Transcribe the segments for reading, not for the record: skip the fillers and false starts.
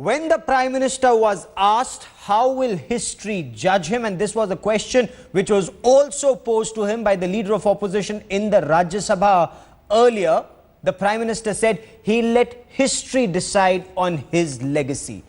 When the Prime Minister was asked how will history judge him, and this was a question which was also posed to him by the Leader of Opposition in the Rajya Sabha earlier, the Prime Minister said he'll let history decide on his legacy.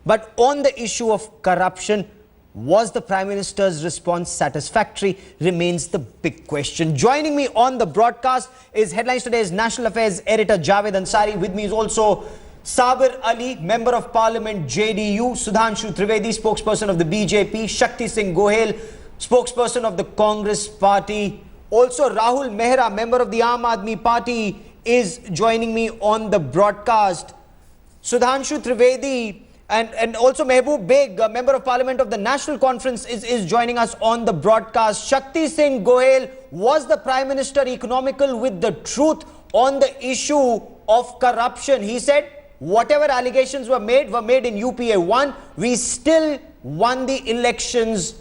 But on the issue of corruption, was the Prime Minister's response satisfactory remains the big question. Joining me on the broadcast is Headlines Today's National Affairs Editor Javed Ansari. With me is also Sabir Ali, Member of Parliament JDU, Sudhanshu Trivedi, spokesperson of the BJP, Shakti Singh Gohel, spokesperson of the Congress Party. Also Rahul Mehra, member of the Aam Aadmi Party, is joining me on the broadcast. Sudhanshu Trivedi and also Mehboob Beg, Member of Parliament of the National Conference, is joining us on the broadcast. Shakti Singh Gohel, was the Prime Minister economical with the truth on the issue of corruption? He said whatever allegations were made in UPA 1. We still won the elections.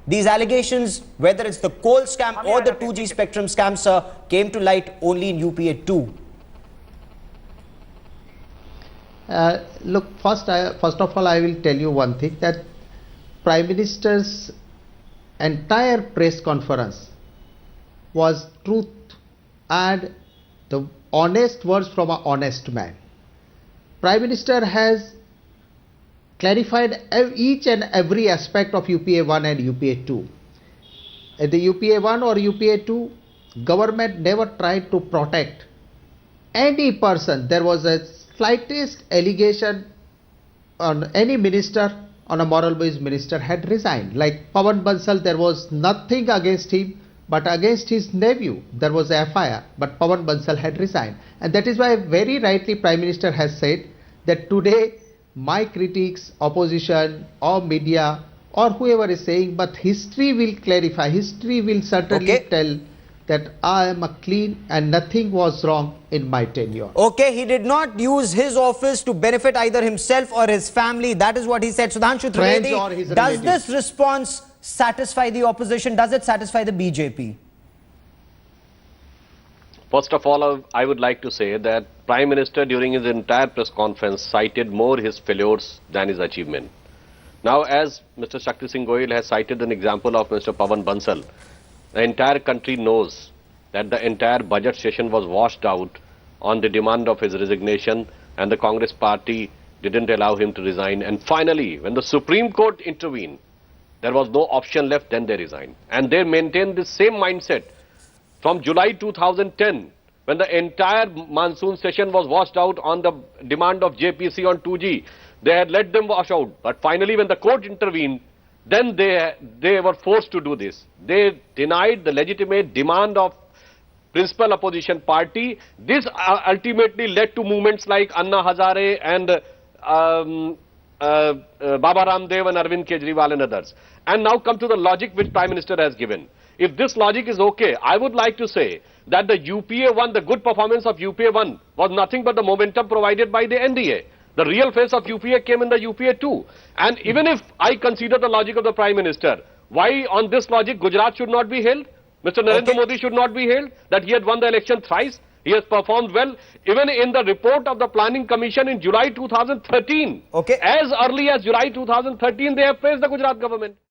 These allegations, whether it's the coal scam or the 2G spectrum scam, sir, came to light only in UPA 2. Look, first of all, I will tell you one thing, that Prime Minister's entire press conference was truth and the honest words from an honest man. Prime Minister has clarified each and every aspect of UPA 1 and UPA 2. At the UPA 1 or UPA 2, government never tried to protect any person. There was a slightest allegation on any minister, on a moral-based minister had resigned. Like Pawan Bansal, there was nothing against him, but against his nephew there was a FIR, but Pawan Bansal had resigned. And that is why very rightly Prime Minister has said that today my critics, opposition or media or whoever is saying, but history will clarify, history will certainly tell that I am a clean and nothing was wrong in my tenure. Okay, he did not use his office to benefit either himself or his family. That is what he said. Sudhanshu Trivedi, does this response satisfy the opposition? Does it satisfy the BJP? First of all, I would like to say that Prime Minister during his entire press conference cited more his failures than his achievement. Now, as Mr. Shakti Singh Gohel has cited an example of Mr. Pawan Bansal, the entire country knows that the entire budget session was washed out on the demand of his resignation, and the Congress Party didn't allow him to resign. And finally, when the Supreme Court intervened, there was no option left, then they resigned. And they maintained the same mindset from July 2010, when the entire monsoon session was washed out on the demand of JPC on 2G. They had let them wash out. But finally, when the court intervened, then they were forced to do this. They denied the legitimate demand of principal opposition party. This ultimately led to movements like Anna Hazare and Baba Ramdev and Arvind Kejriwal and others. And now come to the logic which Prime Minister has given. If this logic is okay, I would like to say that the UPA 1, the good performance of UPA 1 was nothing but the momentum provided by the NDA. The real face of UPA came in the UPA 2. And even if I consider the logic of the Prime Minister, why on this logic Gujarat should not be held? Mr. Narendra Modi should not be held? That he had won the election thrice? He has performed well. Even in the report of the Planning Commission in July 2013, as early as July 2013, they have praised the Gujarat government.